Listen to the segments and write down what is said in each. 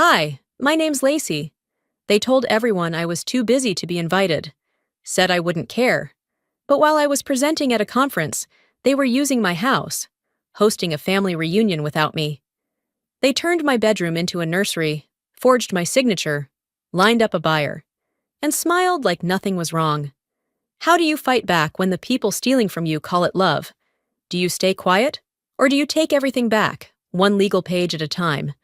Hi, my name's Lacey. They told everyone I was too busy to be invited, said I wouldn't care. But while I was presenting at a conference, they were using my house, hosting a family reunion without me. They turned my bedroom into a nursery, forged my signature, lined up a buyer, and smiled like nothing was wrong. How do you fight back when the people stealing from you call it love? Do you stay quiet? Or do you take everything back, one legal page at a time?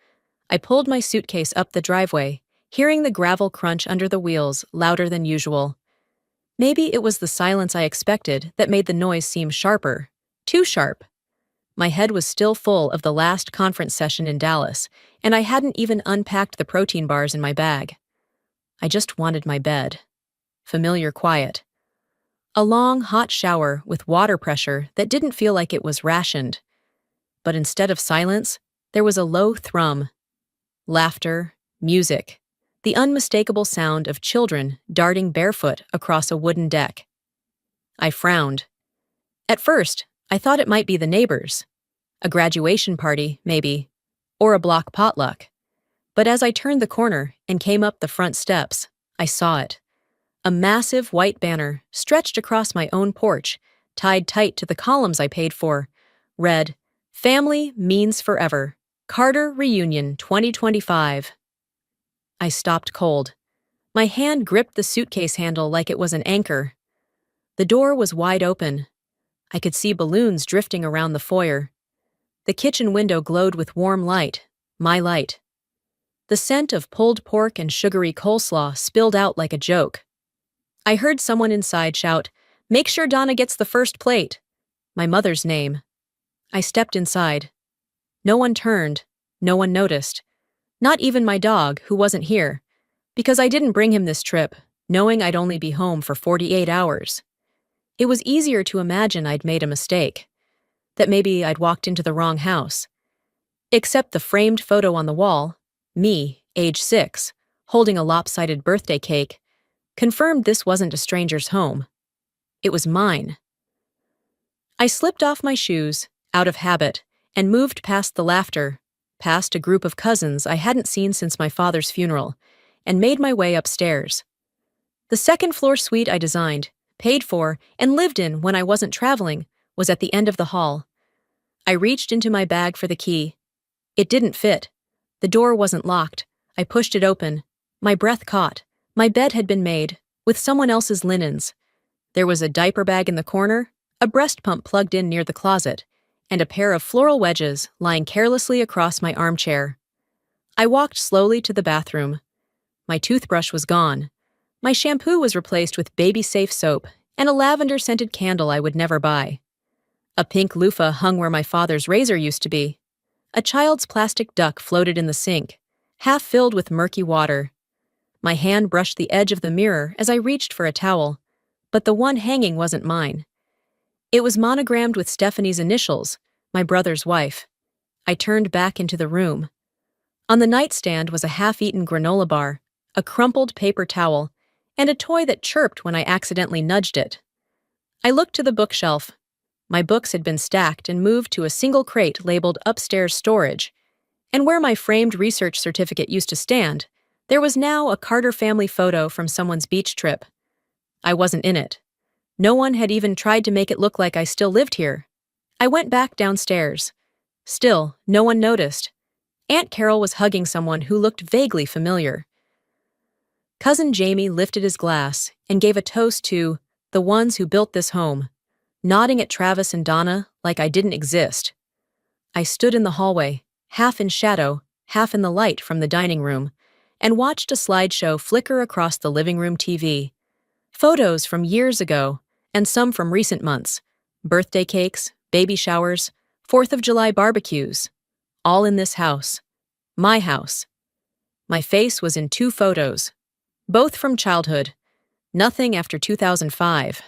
I pulled my suitcase up the driveway, hearing the gravel crunch under the wheels louder than usual. Maybe it was the silence I expected that made the noise seem sharper. Too sharp. My head was still full of the last conference session in Dallas, and I hadn't even unpacked the protein bars in my bag. I just wanted my bed. Familiar quiet. A long, hot shower with water pressure that didn't feel like it was rationed. But instead of silence, there was a low thrum. Laughter, music, the unmistakable sound of children darting barefoot across a wooden deck. I frowned. At first, I thought it might be the neighbors. A graduation party, maybe, or a block potluck. But as I turned the corner and came up the front steps, I saw it. A massive white banner stretched across my own porch, tied tight to the columns I paid for, read, "Family means forever. Carter Reunion 2025. I stopped cold. My hand gripped the suitcase handle like it was an anchor. The door was wide open. I could see balloons drifting around the foyer. The kitchen window glowed with warm light, my light. The scent of pulled pork and sugary coleslaw spilled out like a joke. I heard someone inside shout, "Make sure Donna gets the first plate." My mother's name. I stepped inside. No one turned, no one noticed. Not even my dog, who wasn't here, because I didn't bring him this trip, knowing I'd only be home for 48 hours. It was easier to imagine I'd made a mistake, that maybe I'd walked into the wrong house. Except the framed photo on the wall, me, age 6, holding a lopsided birthday cake, confirmed this wasn't a stranger's home. It was mine. I slipped off my shoes, out of habit, and moved past the laughter, past a group of cousins I hadn't seen since my father's funeral, and made my way upstairs. The second-floor suite I designed, paid for, and lived in when I wasn't traveling was at the end of the hall. I reached into my bag for the key. It didn't fit. The door wasn't locked. I pushed it open. My breath caught. My bed had been made, with someone else's linens. There was a diaper bag in the corner, a breast pump plugged in near the closet, and a pair of floral wedges lying carelessly across my armchair. I walked slowly to the bathroom. My toothbrush was gone. My shampoo was replaced with baby-safe soap and a lavender-scented candle I would never buy. A pink loofah hung where my father's razor used to be. A child's plastic duck floated in the sink, half filled with murky water. My hand brushed the edge of the mirror as I reached for a towel, but the one hanging wasn't mine. It was monogrammed with Stephanie's initials, my brother's wife. I turned back into the room. On the nightstand was a half-eaten granola bar, a crumpled paper towel, and a toy that chirped when I accidentally nudged it. I looked to the bookshelf. My books had been stacked and moved to a single crate labeled upstairs storage, and where my framed research certificate used to stand, there was now a Carter family photo from someone's beach trip. I wasn't in it. No one had even tried to make it look like I still lived here. I went back downstairs. Still, no one noticed. Aunt Carol was hugging someone who looked vaguely familiar. Cousin Jamie lifted his glass and gave a toast to the ones who built this home, nodding at Travis and Donna like I didn't exist. I stood in the hallway, half in shadow, half in the light from the dining room, and watched a slideshow flicker across the living room TV. Photos from years ago, and some from recent months. Birthday cakes, baby showers, 4th of July barbecues. All in this house. My house. My face was in 2 photos. Both from childhood. Nothing after 2005.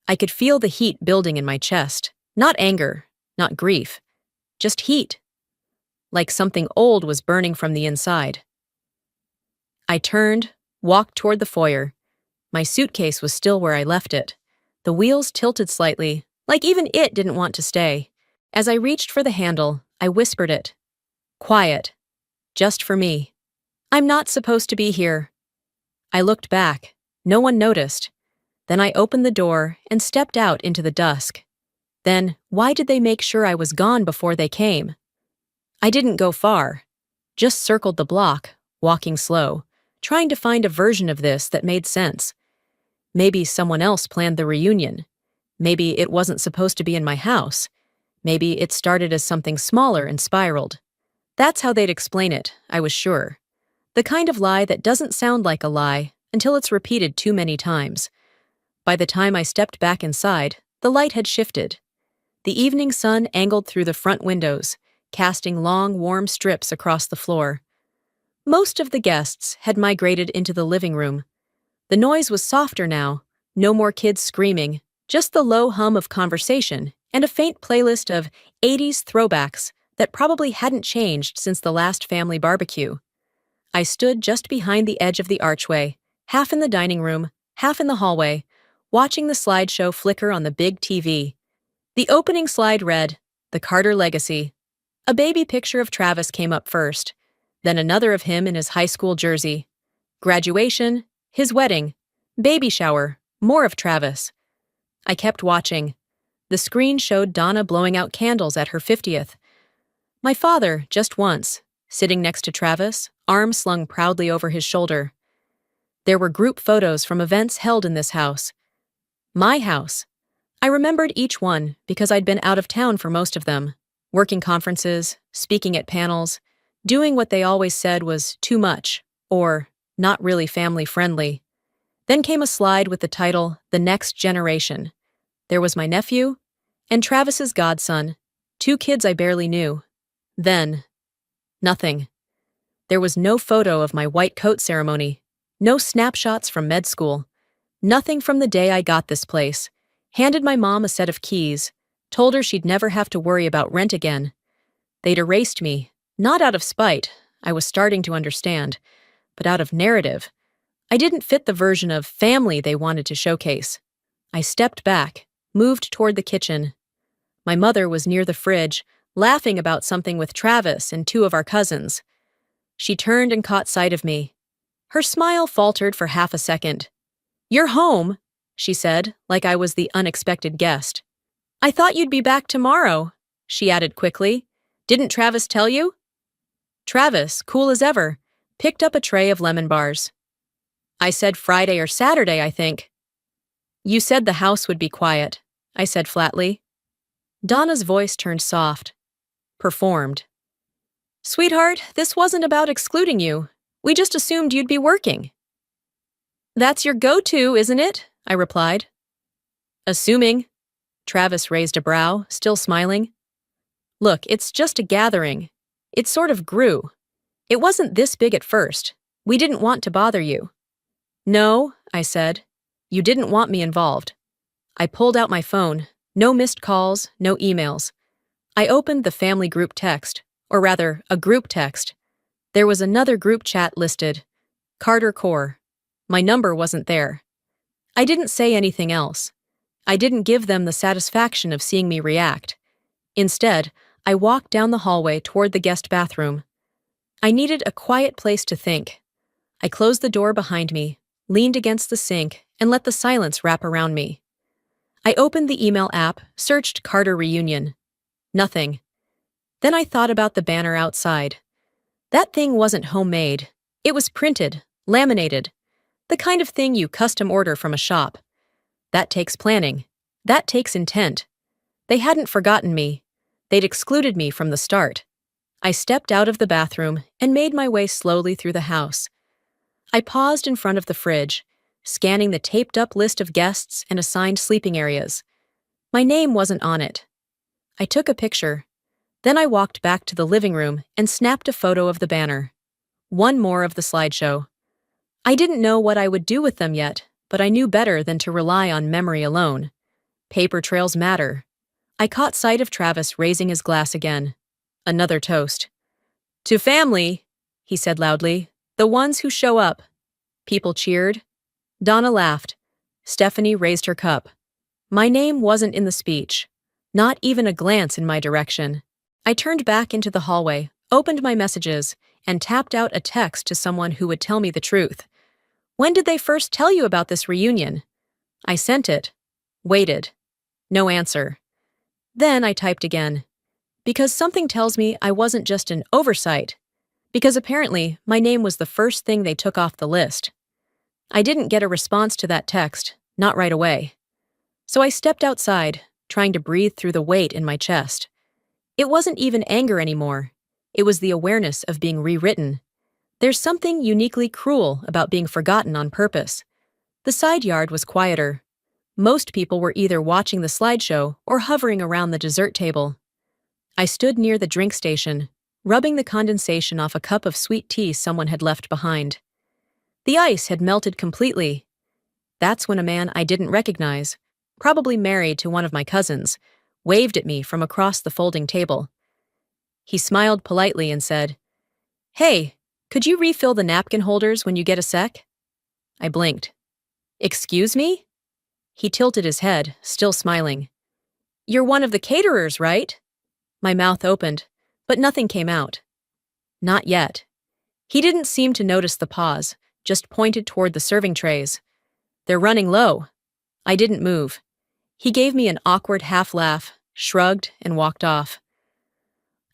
I could feel the heat building in my chest. Not anger, not grief. Just heat. Like something old was burning from the inside. I turned, walked toward the foyer. My suitcase was still where I left it. The wheels tilted slightly, like even it didn't want to stay. As I reached for the handle, I whispered it. Quiet. Just for me. I'm not supposed to be here. I looked back. No one noticed. Then I opened the door and stepped out into the dusk. Then, why did they make sure I was gone before they came? I didn't go far. Just circled the block, walking slow, trying to find a version of this that made sense. Maybe someone else planned the reunion. Maybe it wasn't supposed to be in my house. Maybe it started as something smaller and spiraled. That's how they'd explain it, I was sure. The kind of lie that doesn't sound like a lie until it's repeated too many times. By the time I stepped back inside, the light had shifted. The evening sun angled through the front windows, casting long, warm strips across the floor. Most of the guests had migrated into the living room. The noise was softer now, no more kids screaming, just the low hum of conversation and a faint playlist of 80s throwbacks that probably hadn't changed since the last family barbecue. I stood just behind the edge of the archway, half in the dining room, half in the hallway, watching the slideshow flicker on the big TV. The opening slide read, "The Carter Legacy." A baby picture of Travis came up first, then another of him in his high school jersey. Graduation, his wedding, baby shower, more of Travis. I kept watching. The screen showed Donna blowing out candles at her 50th. My father, just once, sitting next to Travis, arms slung proudly over his shoulder. There were group photos from events held in this house. My house. I remembered each one because I'd been out of town for most of them, working conferences, speaking at panels, doing what they always said was too much, or not really family-friendly. Then came a slide with the title, "The Next Generation." There was my nephew and Travis's godson, 2 kids I barely knew. Then, nothing. There was no photo of my white coat ceremony, no snapshots from med school, nothing from the day I got this place, handed my mom a set of keys, told her she'd never have to worry about rent again. They'd erased me, not out of spite, I was starting to understand, but out of narrative. I didn't fit the version of family they wanted to showcase. I stepped back, moved toward the kitchen. My mother was near the fridge, laughing about something with Travis and 2 of our cousins. She turned and caught sight of me. Her smile faltered for half a second. "You're home," she said, like I was the unexpected guest. "I thought you'd be back tomorrow," she added quickly. "Didn't Travis tell you?" Travis, cool as ever, picked up a tray of lemon bars. "I said Friday or Saturday, I think." "You said the house would be quiet," I said flatly. Donna's voice turned soft. Performed. "Sweetheart, this wasn't about excluding you. We just assumed you'd be working." "That's your go-to, isn't it?" I replied. "Assuming." Travis raised a brow, still smiling. "Look, it's just a gathering. It sort of grew. It wasn't this big at first. We didn't want to bother you." "No," I said. "You didn't want me involved." I pulled out my phone. No missed calls, no emails. I opened the family group text, or rather, a group text. There was another group chat listed. Carter Core. My number wasn't there. I didn't say anything else. I didn't give them the satisfaction of seeing me react. Instead, I walked down the hallway toward the guest bathroom. I needed a quiet place to think. I closed the door behind me, leaned against the sink, and let the silence wrap around me. I opened the email app, searched Carter Reunion. Nothing. Then I thought about the banner outside. That thing wasn't homemade. It was printed, laminated, the kind of thing you custom order from a shop. That takes planning. That takes intent. They hadn't forgotten me. They'd excluded me from the start. I stepped out of the bathroom and made my way slowly through the house. I paused in front of the fridge, scanning the taped-up list of guests and assigned sleeping areas. My name wasn't on it. I took a picture. Then I walked back to the living room and snapped a photo of the banner. One more of the slideshow. I didn't know what I would do with them yet, but I knew better than to rely on memory alone. Paper trails matter. I caught sight of Travis raising his glass again. Another toast. "To family," he said loudly. "The ones who show up." People cheered. Donna laughed. Stephanie raised her cup. My name wasn't in the speech. Not even a glance in my direction. I turned back into the hallway, opened my messages, and tapped out a text to someone who would tell me the truth. When did they first tell you about this reunion? I sent it. Waited. No answer. Then I typed again. Because something tells me I wasn't just an oversight. Because apparently my name was the first thing they took off the list. I didn't get a response to that text, not right away. So I stepped outside, trying to breathe through the weight in my chest. It wasn't even anger anymore. It was the awareness of being rewritten. There's something uniquely cruel about being forgotten on purpose. The side yard was quieter. Most people were either watching the slideshow or hovering around the dessert table. I stood near the drink station, rubbing the condensation off a cup of sweet tea someone had left behind. The ice had melted completely. That's when a man I didn't recognize, probably married to one of my cousins, waved at me from across the folding table. He smiled politely and said, "Hey, could you refill the napkin holders when you get a sec?" I blinked. "Excuse me?" He tilted his head, still smiling. "You're one of the caterers, right?" My mouth opened, but nothing came out. Not yet. He didn't seem to notice the pause, just pointed toward the serving trays. "They're running low." I didn't move. He gave me an awkward half laugh, shrugged, and walked off.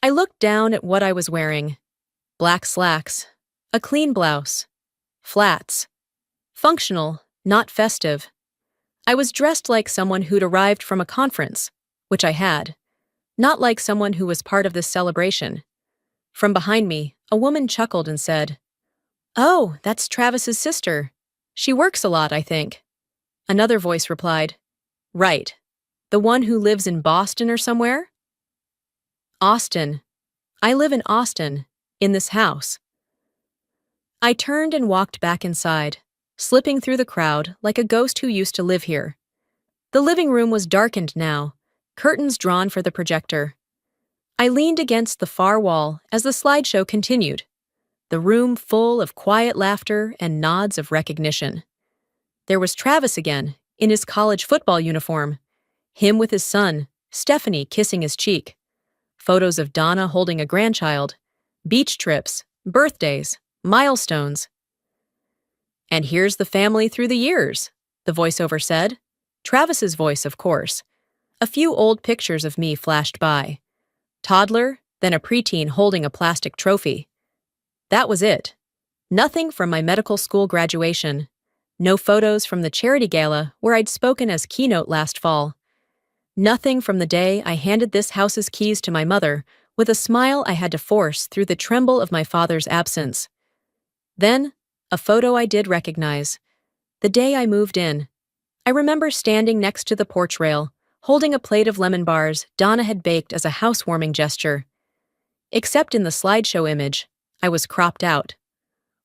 I looked down at what I was wearing. Black slacks, a clean blouse, flats. Functional, not festive. I was dressed like someone who'd arrived from a conference, which I had, not like someone who was part of this celebration. From behind me, a woman chuckled and said, "Oh, that's Travis's sister. She works a lot, I think." Another voice replied, "Right. The one who lives in Boston or somewhere?" Austin. I live in Austin, in this house. I turned and walked back inside, slipping through the crowd like a ghost who used to live here. The living room was darkened now, curtains drawn for the projector. I leaned against the far wall as the slideshow continued, the room full of quiet laughter and nods of recognition. There was Travis again, in his college football uniform, him with his son, Stephanie kissing his cheek, photos of Donna holding a grandchild, beach trips, birthdays, milestones. "And here's the family through the years," the voiceover said. Travis's voice, of course. A few old pictures of me flashed by. Toddler, then a preteen holding a plastic trophy. That was it. Nothing from my medical school graduation. No photos from the charity gala where I'd spoken as keynote last fall. Nothing from the day I handed this house's keys to my mother with a smile I had to force through the tremble of my father's absence. Then, a photo I did recognize. The day I moved in. I remember standing next to the porch rail, holding a plate of lemon bars Donna had baked as a housewarming gesture. Except in the slideshow image, I was cropped out.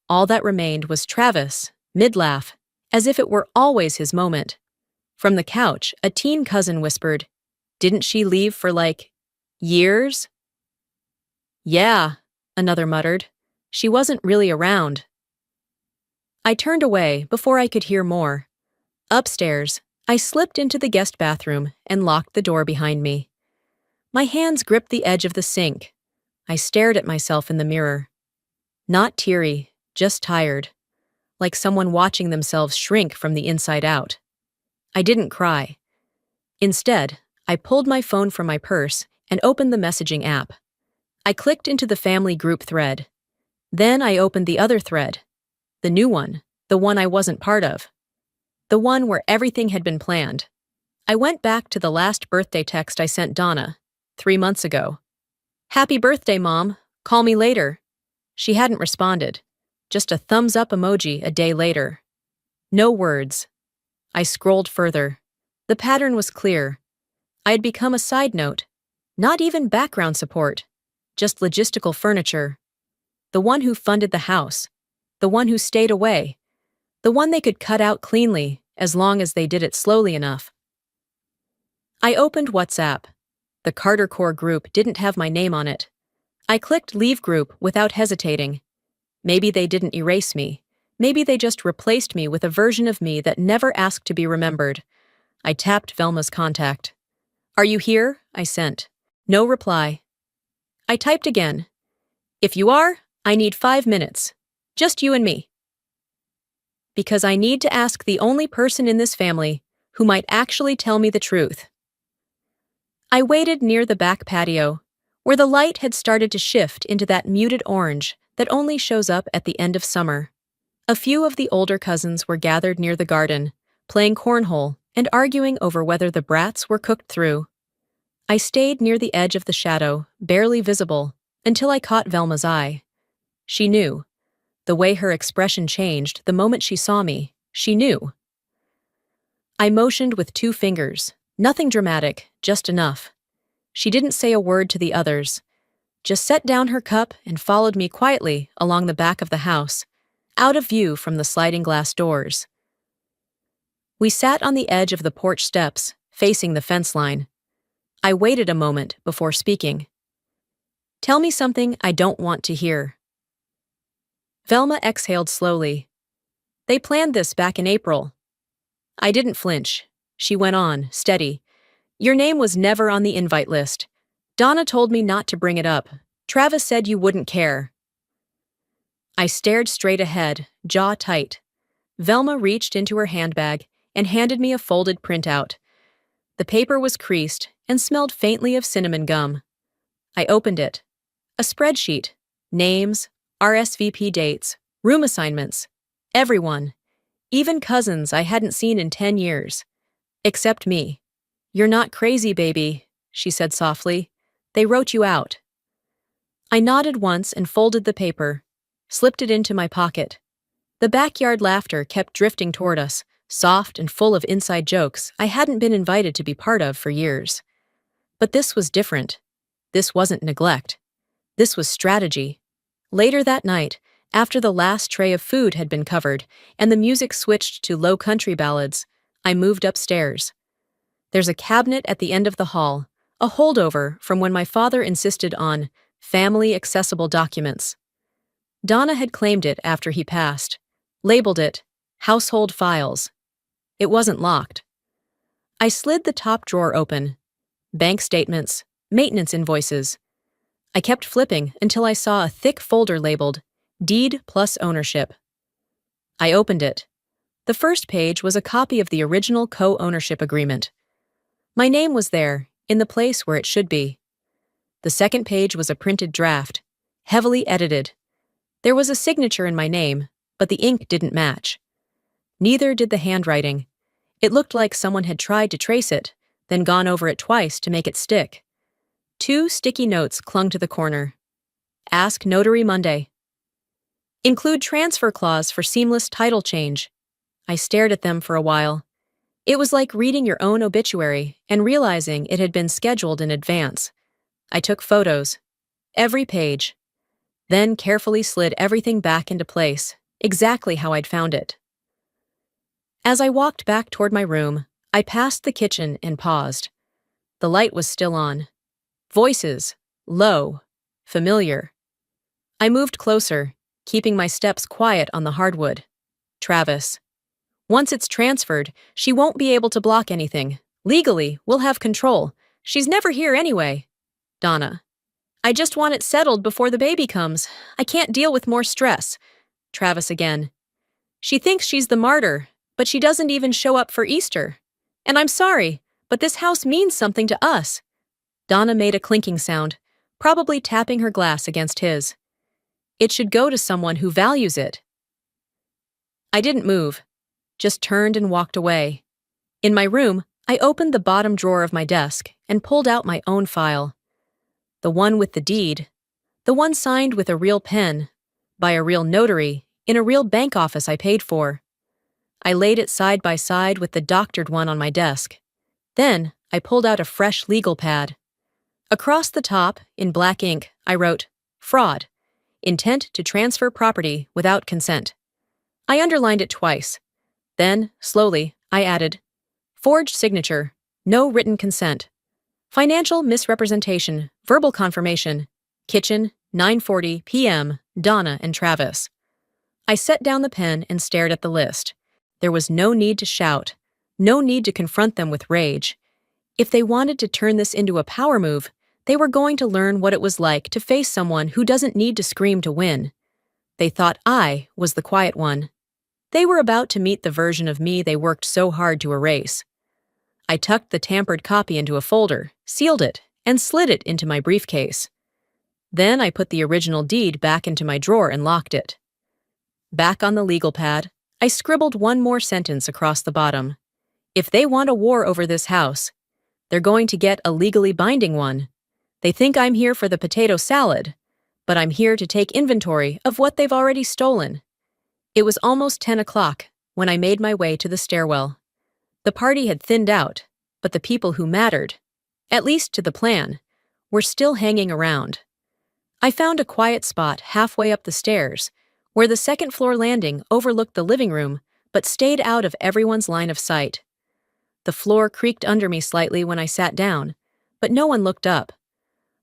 All that remained was Travis, mid-laugh, as if it were always his moment. From the couch, a teen cousin whispered, "Didn't she leave for, years?" "Yeah," another muttered. "She wasn't really around." I turned away before I could hear more. Upstairs, I slipped into the guest bathroom and locked the door behind me. My hands gripped the edge of the sink. I stared at myself in the mirror. Not teary, just tired, like someone watching themselves shrink from the inside out. I didn't cry. Instead, I pulled my phone from my purse and opened the messaging app. I clicked into the family group thread. Then I opened the other thread, the new one, the one I wasn't part of. The one where everything had been planned. I went back to the last birthday text I sent Donna, 3 months ago. "Happy birthday, Mom. Call me later." She hadn't responded. Just a thumbs-up emoji a day later. No words. I scrolled further. The pattern was clear. I had become a side note. Not even background support. Just logistical furniture. The one who funded the house. The one who stayed away. The one they could cut out cleanly, as long as they did it slowly enough. I opened WhatsApp. The Carter Core group didn't have my name on it. I clicked Leave Group without hesitating. Maybe they didn't erase me. Maybe they just replaced me with a version of me that never asked to be remembered. I tapped Velma's contact. "Are you here?" I sent. No reply. I typed again. "If you are, I need 5 minutes. Just you and me. Because I need to ask the only person in this family who might actually tell me the truth. I waited near the back patio, where the light had started to shift into that muted orange that only shows up at the end of summer. A few of the older cousins were gathered near the garden, playing cornhole and arguing over whether the brats were cooked through. I stayed near the edge of the shadow, barely visible, until I caught Velma's eye. She knew. The way her expression changed the moment she saw me, she knew. I motioned with 2 fingers, nothing dramatic, just enough. She didn't say a word to the others, just set down her cup and followed me quietly along the back of the house, out of view from the sliding glass doors. We sat on the edge of the porch steps, facing the fence line. I waited a moment before speaking. Tell me something I don't want to hear. Velma exhaled slowly. They planned this back in April. I didn't flinch. She went on, steady. Your name was never on the invite list. Donna told me not to bring it up. Travis said you wouldn't care. I stared straight ahead, jaw tight. Velma reached into her handbag and handed me a folded printout. The paper was creased and smelled faintly of cinnamon gum. I opened it. A spreadsheet. Names, RSVP dates, room assignments. Everyone. Even cousins I hadn't seen in 10 years. Except me. You're not crazy, baby, she said softly. They wrote you out. I nodded once and folded the paper, slipped it into my pocket. The backyard laughter kept drifting toward us, soft and full of inside jokes I hadn't been invited to be part of for years. But this was different. This wasn't neglect. This was strategy. Later that night, after the last tray of food had been covered and the music switched to low country ballads, I moved upstairs. There's a cabinet at the end of the hall, a holdover from when my father insisted on family-accessible documents. Donna had claimed it after he passed, labeled it household files. It wasn't locked. I slid the top drawer open. Bank statements, maintenance invoices. I kept flipping until I saw a thick folder labeled Deed plus Ownership. I opened it. The first page was a copy of the original co-ownership agreement. My name was there, in the place where it should be. The second page was a printed draft, heavily edited. There was a signature in my name, but the ink didn't match. Neither did the handwriting. It looked like someone had tried to trace it, then gone over it twice to make it stick. 2 sticky notes clung to the corner. Ask Notary Monday. Include transfer clause for seamless title change. I stared at them for a while. It was like reading your own obituary and realizing it had been scheduled in advance. I took photos. Every page. Then carefully slid everything back into place, exactly how I'd found it. As I walked back toward my room, I passed the kitchen and paused. The light was still on. Voices. Low. Familiar. I moved closer, keeping my steps quiet on the hardwood. Travis. Once it's transferred, she won't be able to block anything. Legally, we'll have control. She's never here anyway. Donna. I just want it settled before the baby comes. I can't deal with more stress. Travis again. She thinks she's the martyr, but she doesn't even show up for Easter. And I'm sorry, but this house means something to us. Donna made a clinking sound, probably tapping her glass against his. It should go to someone who values it. I didn't move, just turned and walked away. In my room, I opened the bottom drawer of my desk and pulled out my own file. The one with the deed. The one signed with a real pen, by a real notary, in a real bank office I paid for. I laid it side by side with the doctored one on my desk. Then, I pulled out a fresh legal pad. Across the top, in black ink, I wrote, Fraud. Intent to transfer property without consent. I underlined it twice. Then, slowly, I added, Forged signature. No written consent. Financial misrepresentation. Verbal confirmation. Kitchen, 9:40 p.m., Donna and Travis. I set down the pen and stared at the list. There was no need to shout. No need to confront them with rage. If they wanted to turn this into a power move, They were going to learn what it was like to face someone who doesn't need to scream to win. They thought I was the quiet one. They were about to meet the version of me they worked so hard to erase. I tucked the tampered copy into a folder, sealed it, and slid it into my briefcase. Then I put the original deed back into my drawer and locked it. Back on the legal pad, I scribbled one more sentence across the bottom. If they want a war over this house, they're going to get a legally binding one. They think I'm here for the potato salad, but I'm here to take inventory of what they've already stolen. It was almost 10 o'clock when I made my way to the stairwell. The party had thinned out, but the people who mattered, at least to the plan, were still hanging around. I found a quiet spot halfway up the stairs, where the second-floor landing overlooked the living room but stayed out of everyone's line of sight. The floor creaked under me slightly when I sat down, but no one looked up.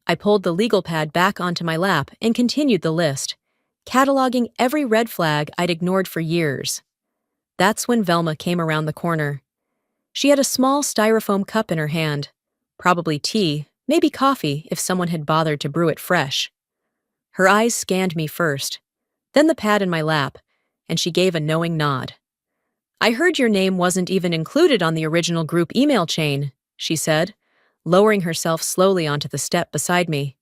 I pulled the legal pad back onto my lap and continued the list, cataloging every red flag I'd ignored for years. That's when Velma came around the corner. She had a small styrofoam cup in her hand, probably tea, maybe coffee if someone had bothered to brew it fresh. Her eyes scanned me first, then the pad in my lap, and she gave a knowing nod. "I heard your name wasn't even included on the original group email chain," she said, lowering herself slowly onto the step beside me.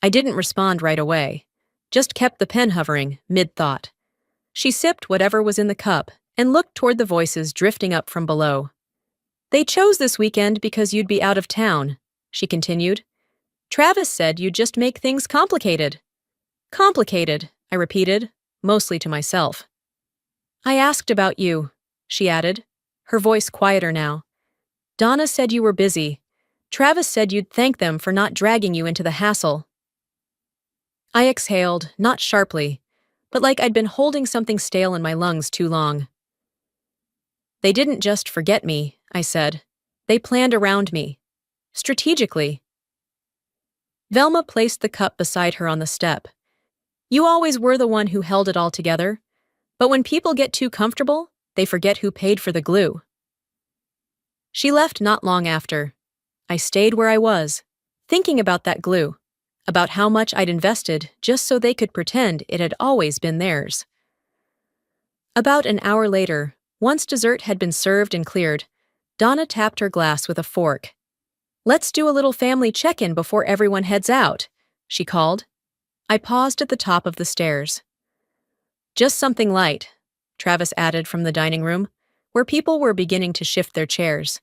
I didn't respond right away, just kept the pen hovering, mid-thought. She sipped whatever was in the cup and looked toward the voices drifting up from below. "They chose this weekend because you'd be out of town," she continued. "Travis said you'd just make things complicated." "Complicated," I repeated, mostly to myself. "I asked about you," she added, her voice quieter now. "Donna said you were busy. Travis said you'd thank them for not dragging you into the hassle." I exhaled, not sharply, but like I'd been holding something stale in my lungs too long. "They didn't just forget me," I said. "They planned around me. Strategically." Velma placed the cup beside her on the step. "You always were the one who held it all together, but when people get too comfortable, they forget who paid for the glue." She left not long after. I stayed where I was, thinking about that glue, about how much I'd invested just so they could pretend it had always been theirs. About an hour later, once dessert had been served and cleared, Donna tapped her glass with a fork. "Let's do a little family check-in before everyone heads out," she called. I paused at the top of the stairs. "Just something light," Travis added from the dining room, where people were beginning to shift their chairs.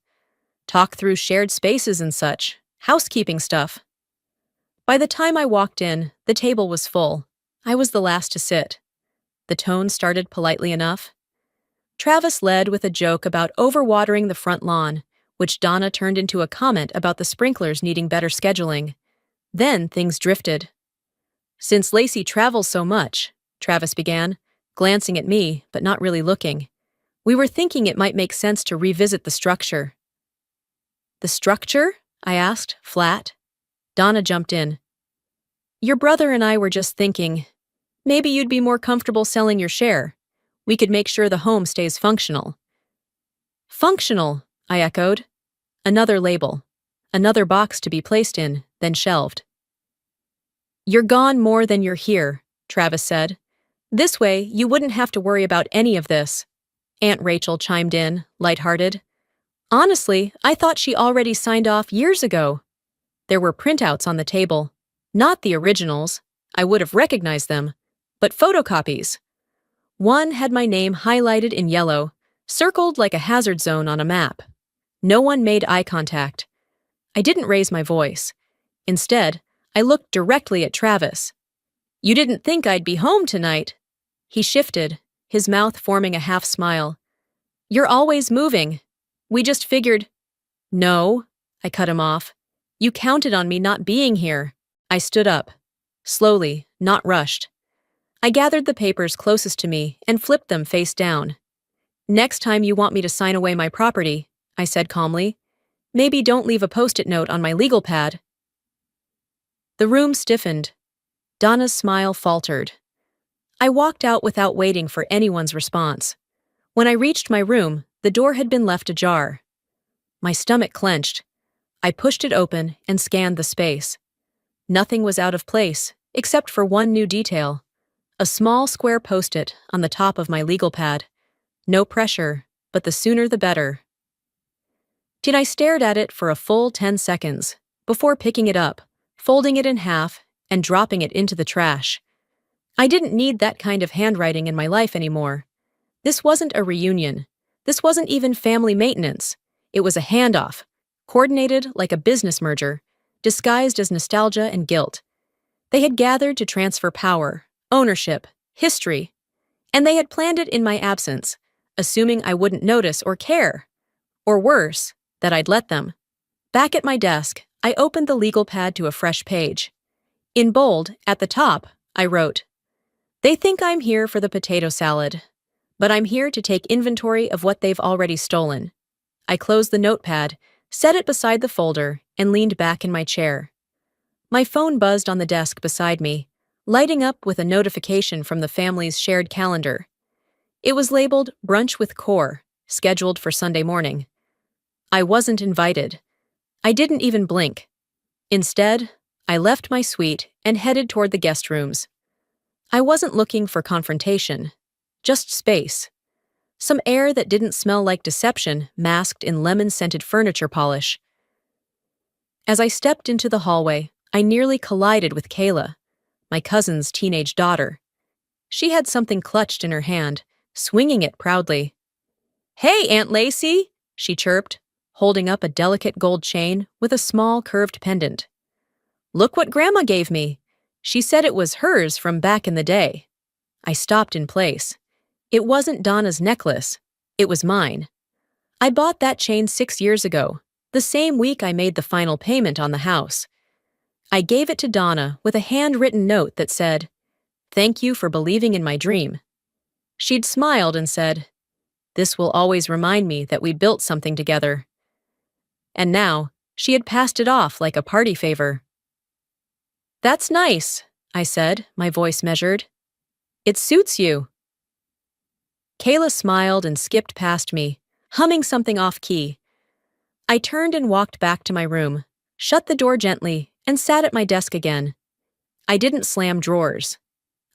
"Talk through shared spaces and such, housekeeping stuff." By the time I walked in, the table was full. I was the last to sit. The tone started politely enough. Travis led with a joke about overwatering the front lawn, which Donna turned into a comment about the sprinklers needing better scheduling. Then things drifted. "Since Lacey travels so much," Travis began, glancing at me, but not really looking, "we were thinking it might make sense to revisit the structure." "The structure?" I asked, flat. Donna jumped in. "Your brother and I were just thinking, maybe you'd be more comfortable selling your share. We could make sure the home stays functional." "Functional," I echoed. Another label. Another box to be placed in, then shelved. "You're gone more than you're here," Travis said. "This way, you wouldn't have to worry about any of this." Aunt Rachel chimed in, lighthearted. "Honestly, I thought she already signed off years ago." There were printouts on the table. Not the originals. I would have recognized them. But photocopies. One had my name highlighted in yellow, circled like a hazard zone on a map. No one made eye contact. I didn't raise my voice. Instead, I looked directly at Travis. "You didn't think I'd be home tonight?" He shifted, his mouth forming a half smile. "You're always moving. We just figured—" "No," I cut him off. "You counted on me not being here." I stood up. Slowly, not rushed. I gathered the papers closest to me and flipped them face down. "Next time you want me to sign away my property," I said calmly, "maybe don't leave a post-it note on my legal pad." The room stiffened. Donna's smile faltered. I walked out without waiting for anyone's response. When I reached my room, the door had been left ajar. My stomach clenched. I pushed it open and scanned the space. Nothing was out of place, except for one new detail. A small square post-it on the top of my legal pad. No pressure, but the sooner the better. I stared at it for a full 10 seconds, before picking it up, folding it in half, and dropping it into the trash. I didn't need that kind of handwriting in my life anymore. This wasn't a reunion. This wasn't even family maintenance. It was a handoff, coordinated like a business merger, disguised as nostalgia and guilt. They had gathered to transfer power, ownership, history, and they had planned it in my absence, assuming I wouldn't notice or care. Or worse, that I'd let them. Back at my desk, I opened the legal pad to a fresh page. In bold, at the top, I wrote, "They think I'm here for the potato salad, but I'm here to take inventory of what they've already stolen." I closed the notepad, set it beside the folder, and leaned back in my chair. My phone buzzed on the desk beside me, lighting up with a notification from the family's shared calendar. It was labeled Brunch with Core, scheduled for Sunday morning. I wasn't invited. I didn't even blink. Instead, I left my suite and headed toward the guest rooms. I wasn't looking for confrontation, just space. Some air that didn't smell like deception masked in lemon-scented furniture polish. As I stepped into the hallway, I nearly collided with Kayla, my cousin's teenage daughter. She had something clutched in her hand, swinging it proudly. "Hey, Aunt Lacey," she chirped, holding up a delicate gold chain with a small curved pendant. "Look what Grandma gave me. She said it was hers from back in the day." I stopped in place. It wasn't Donna's necklace. It was mine. I bought that chain 6 years ago, the same week I made the final payment on the house. I gave it to Donna with a handwritten note that said, "Thank you for believing in my dream." She'd smiled and said, "This will always remind me that we built something together." And now, she had passed it off like a party favor. "That's nice," I said, my voice measured. "It suits you." Kayla smiled and skipped past me, humming something off-key. I turned and walked back to my room, shut the door gently, and sat at my desk again. I didn't slam drawers.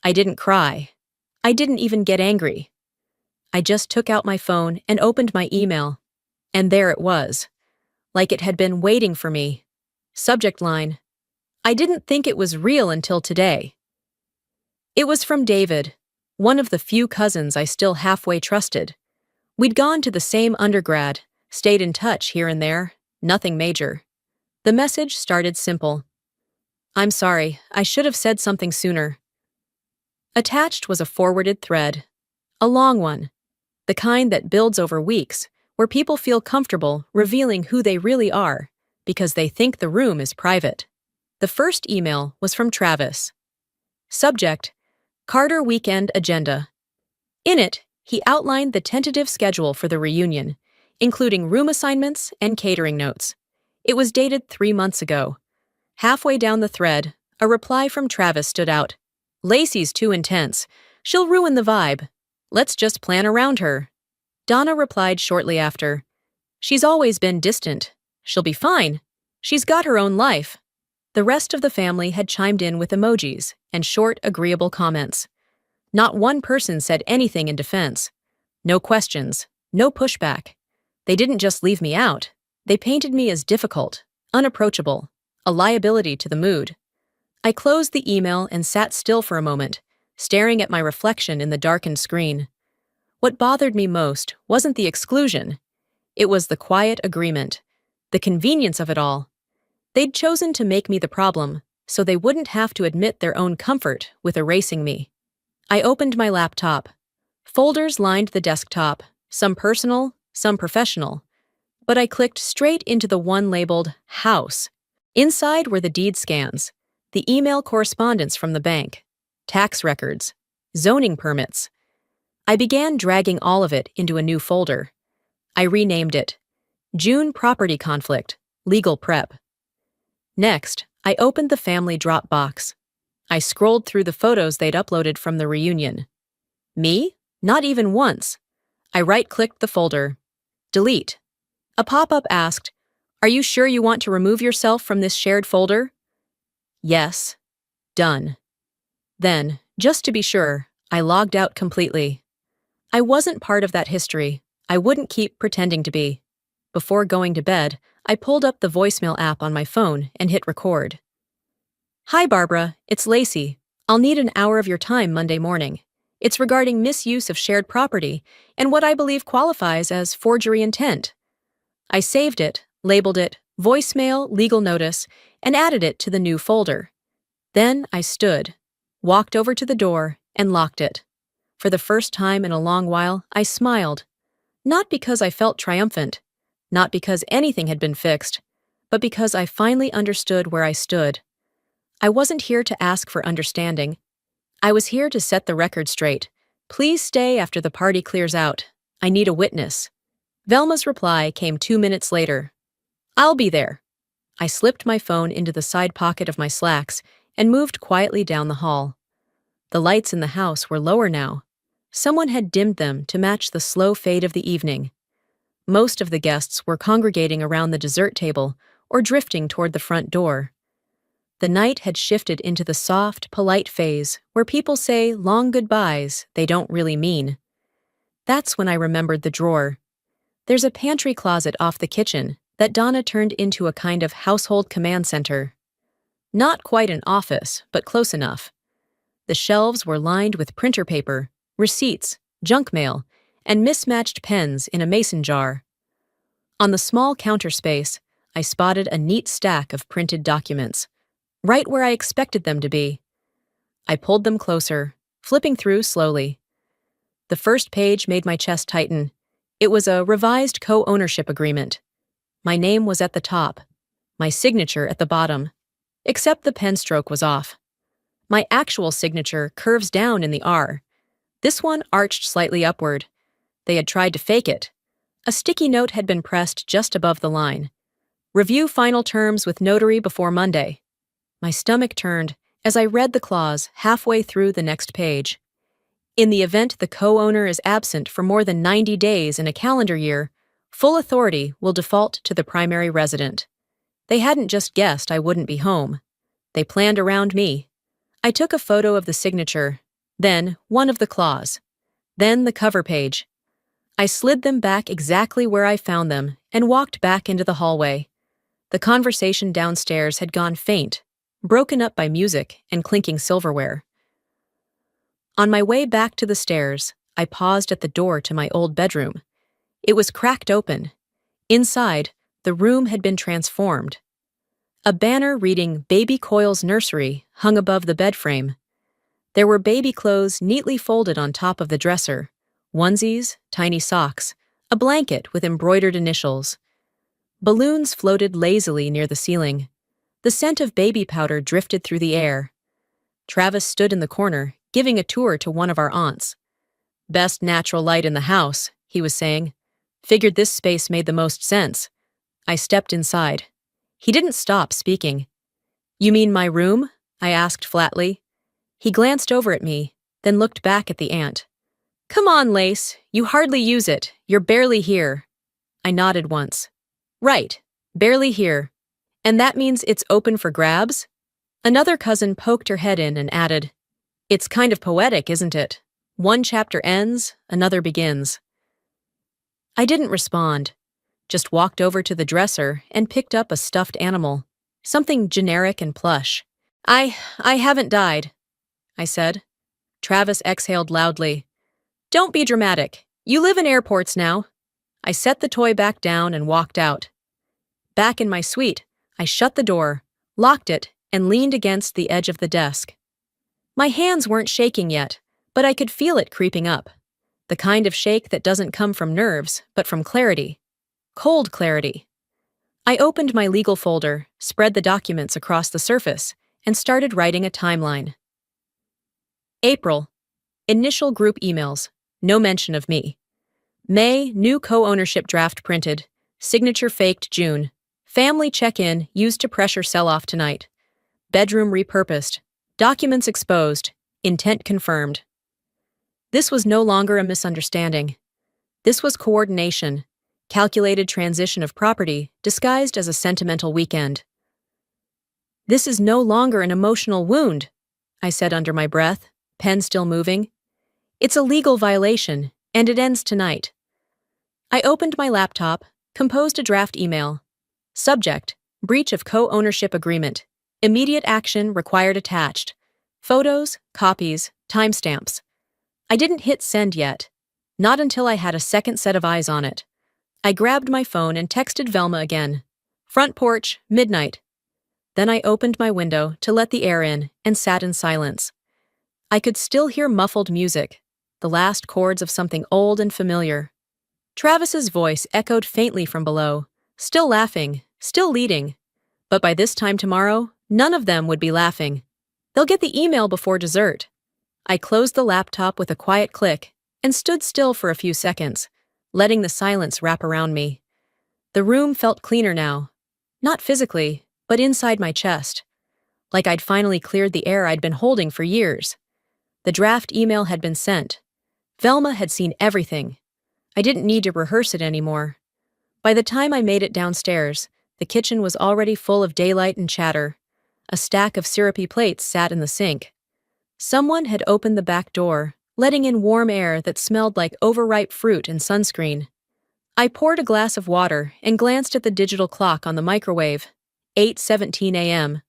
I didn't cry. I didn't even get angry. I just took out my phone and opened my email. And there it was, like it had been waiting for me. Subject line: "I didn't think it was real until today." It was from David, one of the few cousins I still halfway trusted. We'd gone to the same undergrad, stayed in touch here and there, nothing major. The message started simple. "I'm sorry, I should have said something sooner." Attached was a forwarded thread. A long one. The kind that builds over weeks, where people feel comfortable revealing who they really are, because they think the room is private. The first email was from Travis. Subject: Carter Weekend Agenda. In it, he outlined the tentative schedule for the reunion, including room assignments and catering notes. It was dated 3 months ago. Halfway down the thread, a reply from Travis stood out. "Lacey's too intense. She'll ruin the vibe. Let's just plan around her." Donna replied shortly after, "She's always been distant. She'll be fine. She's got her own life." The rest of the family had chimed in with emojis and short, agreeable comments. Not one person said anything in defense. No questions, no pushback. They didn't just leave me out. They painted me as difficult, unapproachable, a liability to the mood. I closed the email and sat still for a moment, staring at my reflection in the darkened screen. What bothered me most wasn't the exclusion. It was the quiet agreement, the convenience of it all. They'd chosen to make me the problem, so they wouldn't have to admit their own comfort with erasing me. I opened my laptop. Folders lined the desktop, some personal, some professional. But I clicked straight into the one labeled House. Inside were the deed scans, the email correspondence from the bank, tax records, zoning permits. I began dragging all of it into a new folder. I renamed it June Property Conflict, Legal Prep. Next, I opened the family Dropbox. I scrolled through the photos they'd uploaded from the reunion. Me? Not even once. I right-clicked the folder. Delete. A pop-up asked, Are you sure you want to remove yourself from this shared folder? Yes. Done. Then, just to be sure, I logged out completely. I wasn't part of that history. I wouldn't keep pretending to be. Before going to bed, I pulled up the voicemail app on my phone and hit record. Hi Barbara, it's Lacey. I'll need an hour of your time Monday morning. It's regarding misuse of shared property and what I believe qualifies as forgery intent. I saved it, labeled it voicemail legal notice, and added it to the new folder. Then I stood, walked over to the door, and locked it. For the first time in a long while, I smiled. Not because I felt triumphant, not because anything had been fixed, but because I finally understood where I stood. I wasn't here to ask for understanding. I was here to set the record straight. Please stay after the party clears out. I need a witness. Velma's reply came 2 minutes later. I'll be there. I slipped my phone into the side pocket of my slacks and moved quietly down the hall. The lights in the house were lower now. Someone had dimmed them to match the slow fade of the evening. Most of the guests were congregating around the dessert table or drifting toward the front door. The night had shifted into the soft, polite phase where people say long goodbyes they don't really mean. That's when I remembered the drawer. There's a pantry closet off the kitchen that Donna turned into a kind of household command center. Not quite an office, but close enough. The shelves were lined with printer paper, receipts, junk mail, and mismatched pens in a mason jar. On the small counter space, I spotted a neat stack of printed documents, right where I expected them to be. I pulled them closer, flipping through slowly. The first page made my chest tighten. It was a revised co-ownership agreement. My name was at the top, my signature at the bottom, except the pen stroke was off. My actual signature curves down in the R. This one arched slightly upward. They had tried to fake it. A sticky note had been pressed just above the line. Review final terms with notary before Monday. My stomach turned as I read the clause halfway through the next page. In the event the co-owner is absent for more than 90 days in a calendar year, full authority will default to the primary resident. They hadn't just guessed I wouldn't be home. They planned around me. I took a photo of the signature, then one of the clause, then the cover page. I slid them back exactly where I found them and walked back into the hallway. The conversation downstairs had gone faint, broken up by music and clinking silverware. On my way back to the stairs, I paused at the door to my old bedroom. It was cracked open. Inside, the room had been transformed. A banner reading Baby Coyle's Nursery hung above the bed frame. There were baby clothes neatly folded on top of the dresser, onesies, tiny socks, a blanket with embroidered initials. Balloons floated lazily near the ceiling. The scent of baby powder drifted through the air. Travis stood in the corner, giving a tour to one of our aunts. Best natural light in the house, he was saying. Figured this space made the most sense. I stepped inside. He didn't stop speaking. You mean my room? I asked flatly. He glanced over at me, then looked back at the aunt. Come on, Lace. You hardly use it. You're barely here. I nodded once. Right. Barely here. And that means it's open for grabs? Another cousin poked her head in and added, It's kind of poetic, isn't it? One chapter ends, another begins. I didn't respond, just walked over to the dresser and picked up a stuffed animal, something generic and plush. I haven't died, I said. Travis exhaled loudly. Don't be dramatic. You live in airports now. I set the toy back down and walked out. Back in my suite, I shut the door, locked it, and leaned against the edge of the desk. My hands weren't shaking yet, but I could feel it creeping up. The kind of shake that doesn't come from nerves, but from clarity. Cold clarity. I opened my legal folder, spread the documents across the surface, and started writing a timeline. April. Initial group emails. No mention of me. May, new co-ownership draft printed. Signature faked June. Family check-in used to pressure sell-off tonight. Bedroom repurposed. Documents exposed. Intent confirmed. This was no longer a misunderstanding. This was coordination. Calculated transition of property disguised as a sentimental weekend. This is no longer an emotional wound, I said under my breath, pen still moving. It's a legal violation, and it ends tonight. I opened my laptop, composed a draft email. Subject: breach of co-ownership agreement. Immediate action required attached. Photos, copies, timestamps. I didn't hit send yet. Not until I had a second set of eyes on it. I grabbed my phone and texted Velma again. Front porch, midnight. Then I opened my window to let the air in and sat in silence. I could still hear muffled music, the last chords of something old and familiar. Travis's voice echoed faintly from below, still laughing, still leading. But by this time tomorrow, none of them would be laughing. They'll get the email before dessert. I closed the laptop with a quiet click and stood still for a few seconds, letting the silence wrap around me. The room felt cleaner now. Not physically, but inside my chest. Like I'd finally cleared the air I'd been holding for years. The draft email had been sent. Velma had seen everything. I didn't need to rehearse it anymore. By the time I made it downstairs, the kitchen was already full of daylight and chatter. A stack of syrupy plates sat in the sink. Someone had opened the back door, letting in warm air that smelled like overripe fruit and sunscreen. I poured a glass of water and glanced at the digital clock on the microwave, 8:17 a.m.,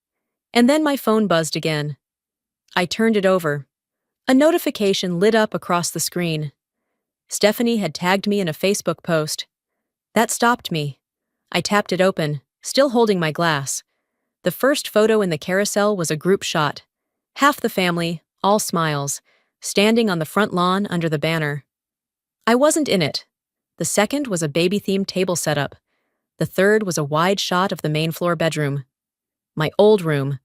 and then my phone buzzed again. I turned it over. A notification lit up across the screen. Stephanie had tagged me in a Facebook post. That stopped me. I tapped it open, still holding my glass. The first photo in the carousel was a group shot. Half the family, all smiles, standing on the front lawn under the banner. I wasn't in it. The second was a baby-themed table setup. The third was a wide shot of the main floor bedroom. My old room.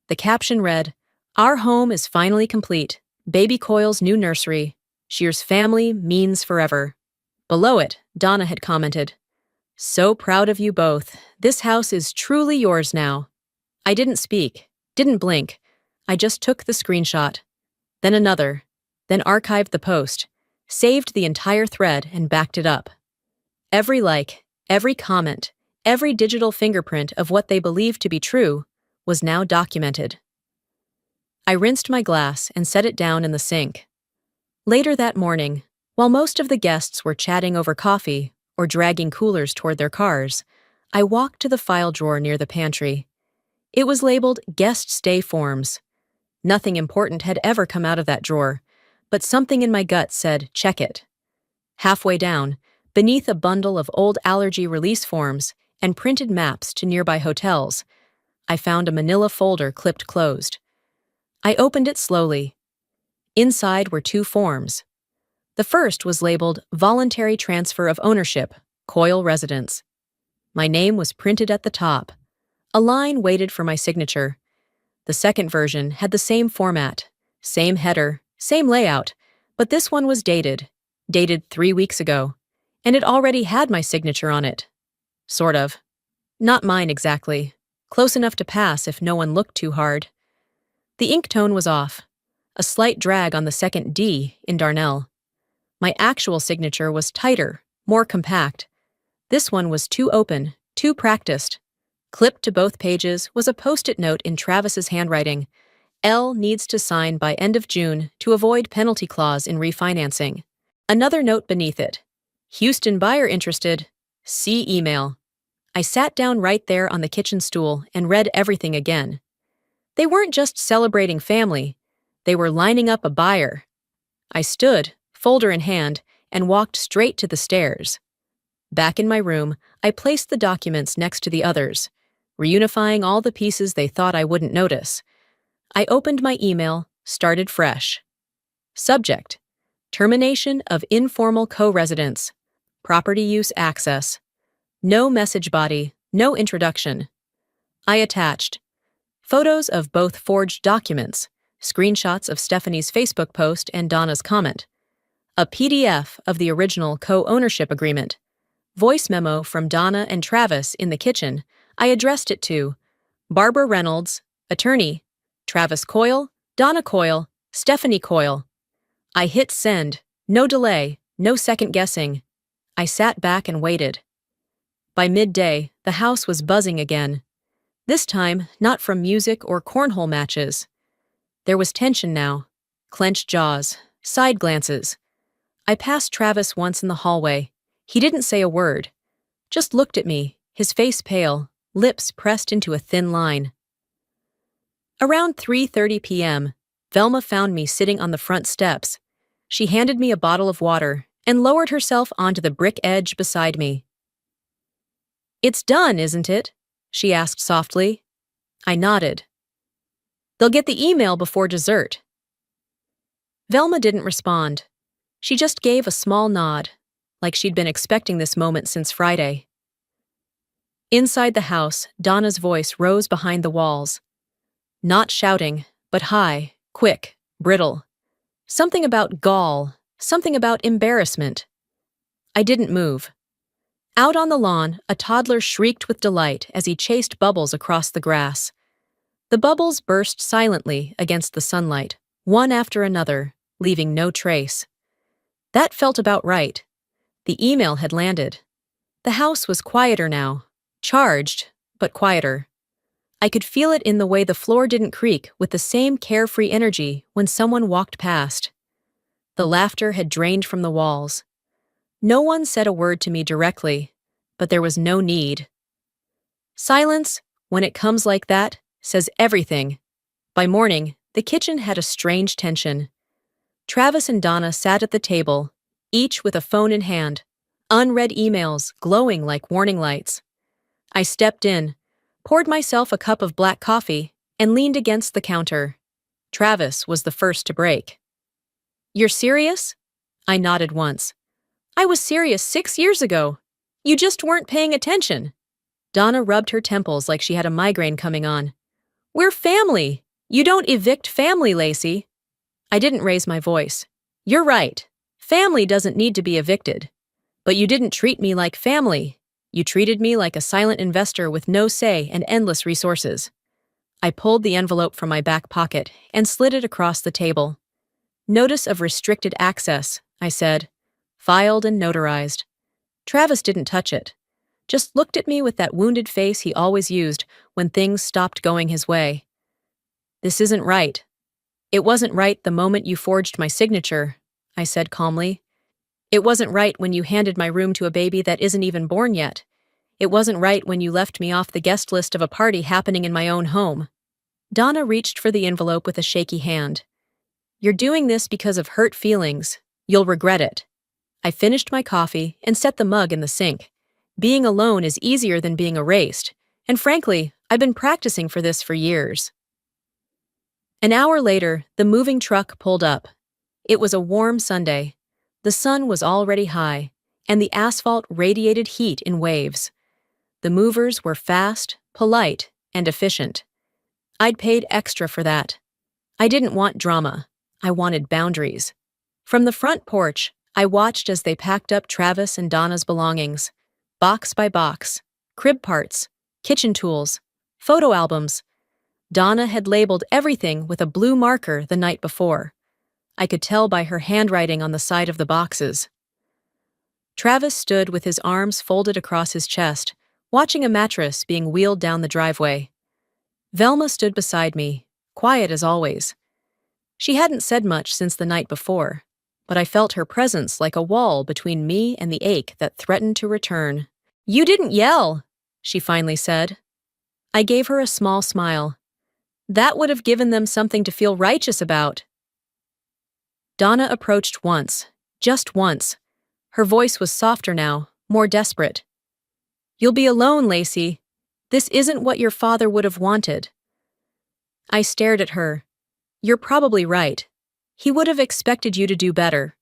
The caption read, "Our home is finally complete. Baby Coyle's new nursery. Shear's family means forever." Below it, Donna had commented, "So proud of you both. This house is truly yours now." I didn't speak, didn't blink. I just took the screenshot. Then another. Then archived the post, saved the entire thread and backed it up. Every like, every comment, every digital fingerprint of what they believed to be true was now documented. I rinsed my glass and set it down in the sink. Later that morning, while most of the guests were chatting over coffee or dragging coolers toward their cars, I walked to the file drawer near the pantry. It was labeled Guest Stay Forms. Nothing important had ever come out of that drawer, but something in my gut said, check it. Halfway down, beneath a bundle of old allergy release forms and printed maps to nearby hotels, I found a manila folder clipped closed. I opened it slowly. Inside were two forms. The first was labeled Voluntary Transfer of Ownership, Coyle Residence. My name was printed at the top. A line waited for my signature. The second version had the same format, same header, same layout, but this one was dated 3 weeks ago, and it already had my signature on it. Sort of. Not mine exactly. Close enough to pass if no one looked too hard. The ink tone was off. A slight drag on the second D in Darnell. My actual signature was tighter, more compact. This one was too open, too practiced. Clipped to both pages was a post-it note in Travis's handwriting. L needs to sign by end of June to avoid penalty clause in refinancing. Another note beneath it. Houston buyer interested. See email. I sat down right there on the kitchen stool and read everything again. They weren't just celebrating family. They were lining up a buyer. I stood, folder in hand, and walked straight to the stairs. Back in my room, I placed the documents next to the others, reunifying all the pieces they thought I wouldn't notice. I opened my email, started fresh. Subject: termination of informal co-residence. Property use access. No message body, no introduction. I attached photos of both forged documents, screenshots of Stephanie's Facebook post and Donna's comment, a PDF of the original co-ownership agreement, voice memo from Donna and Travis in the kitchen. I addressed it to Barbara Reynolds, attorney, Travis Coyle, Donna Coyle, Stephanie Coyle. I hit send, no delay, no second guessing. I sat back and waited. By midday, the house was buzzing again. This time, not from music or cornhole matches. There was tension now. Clenched jaws, side glances. I passed Travis once in the hallway. He didn't say a word. Just looked at me, his face pale, lips pressed into a thin line. Around 3:30 p.m., Velma found me sitting on the front steps. She handed me a bottle of water and lowered herself onto the brick edge beside me. "It's done, isn't it?" she asked softly. I nodded. "They'll get the email before dessert." Velma didn't respond. She just gave a small nod, like she'd been expecting this moment since Friday. Inside the house, Donna's voice rose behind the walls. Not shouting, but high, quick, brittle. Something about gall, something about embarrassment. I didn't move. Out on the lawn, a toddler shrieked with delight as he chased bubbles across the grass. The bubbles burst silently against the sunlight, one after another, leaving no trace. That felt about right. The email had landed. The house was quieter now, charged, but quieter. I could feel it in the way the floor didn't creak with the same carefree energy when someone walked past. The laughter had drained from the walls. No one said a word to me directly, but there was no need. Silence, when it comes like that, says everything. By morning, the kitchen had a strange tension. Travis and Donna sat at the table, each with a phone in hand, unread emails glowing like warning lights. I stepped in, poured myself a cup of black coffee, and leaned against the counter. Travis was the first to break. "You're serious?" I nodded once. "I was serious 6 years ago. You just weren't paying attention." Donna rubbed her temples like she had a migraine coming on. "We're family. You don't evict family, Lacey." I didn't raise my voice. "You're right. Family doesn't need to be evicted. But you didn't treat me like family. You treated me like a silent investor with no say and endless resources." I pulled the envelope from my back pocket and slid it across the table. "Notice of restricted access," I said. Filed and notarized. Travis didn't touch it. Just looked at me with that wounded face he always used when things stopped going his way. "This isn't right." "It wasn't right the moment you forged my signature," I said calmly. "It wasn't right when you handed my room to a baby that isn't even born yet. It wasn't right when you left me off the guest list of a party happening in my own home." Donna reached for the envelope with a shaky hand. "You're doing this because of hurt feelings. You'll regret it." I finished my coffee and set the mug in the sink. Being alone is easier than being erased, and frankly, I've been practicing for this for years. An hour later, the moving truck pulled up. It was a warm Sunday. The sun was already high, and the asphalt radiated heat in waves. The movers were fast, polite, and efficient. I'd paid extra for that. I didn't want drama. I wanted boundaries. From the front porch, I watched as they packed up Travis and Donna's belongings, box by box, crib parts, kitchen tools, photo albums. Donna had labeled everything with a blue marker the night before. I could tell by her handwriting on the side of the boxes. Travis stood with his arms folded across his chest, watching a mattress being wheeled down the driveway. Velma stood beside me, quiet as always. She hadn't said much since the night before, but I felt her presence like a wall between me and the ache that threatened to return. "You didn't yell," she finally said. I gave her a small smile. "That would have given them something to feel righteous about." Donna approached once, just once. Her voice was softer now, more desperate. "You'll be alone, Lacey. This isn't what your father would have wanted." I stared at her. "You're probably right. He would have expected you to do better."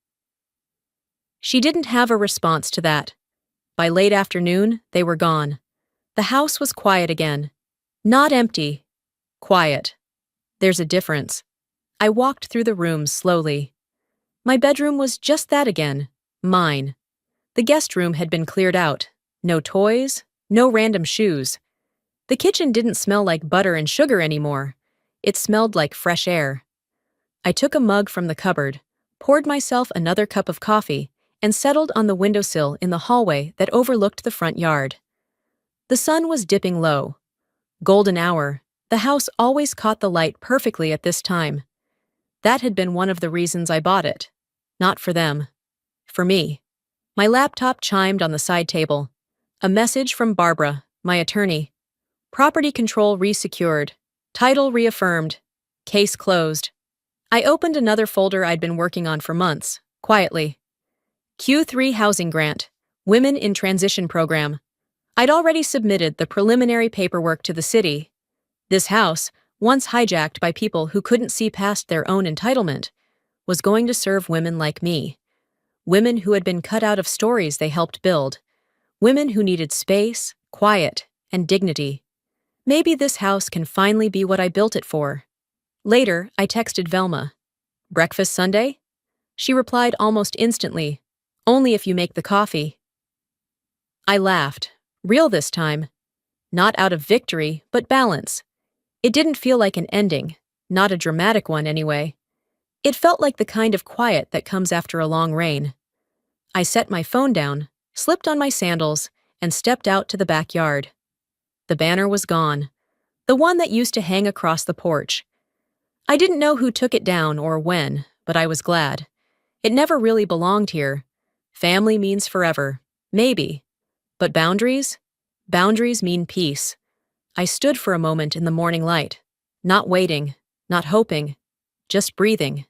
She didn't have a response to that. By late afternoon, they were gone. The house was quiet again. Not empty. Quiet. There's a difference. I walked through the rooms slowly. My bedroom was just that again. Mine. The guest room had been cleared out. No toys, no random shoes. The kitchen didn't smell like butter and sugar anymore. It smelled like fresh air. I took a mug from the cupboard, poured myself another cup of coffee, and settled on the windowsill in the hallway that overlooked the front yard. The sun was dipping low. Golden hour, the house always caught the light perfectly at this time. That had been one of the reasons I bought it. Not for them. For me. My laptop chimed on the side table. A message from Barbara, my attorney. Property control resecured. Title reaffirmed. Case closed. I opened another folder I'd been working on for months, quietly. Q3 Housing Grant. Women in Transition Program. I'd already submitted the preliminary paperwork to the city. This house, once hijacked by people who couldn't see past their own entitlement, was going to serve women like me. Women who had been cut out of stories they helped build. Women who needed space, quiet, and dignity. Maybe this house can finally be what I built it for. Later, I texted Velma. Breakfast Sunday? She replied almost instantly. Only if you make the coffee. I laughed. Real this time. Not out of victory, but balance. It didn't feel like an ending, not a dramatic one anyway. It felt like the kind of quiet that comes after a long rain. I set my phone down, slipped on my sandals, and stepped out to the backyard. The banner was gone. The one that used to hang across the porch. I didn't know who took it down or when, but I was glad. It never really belonged here. Family means forever. Maybe. But boundaries? Boundaries mean peace. I stood for a moment in the morning light. Not waiting, not hoping, just breathing.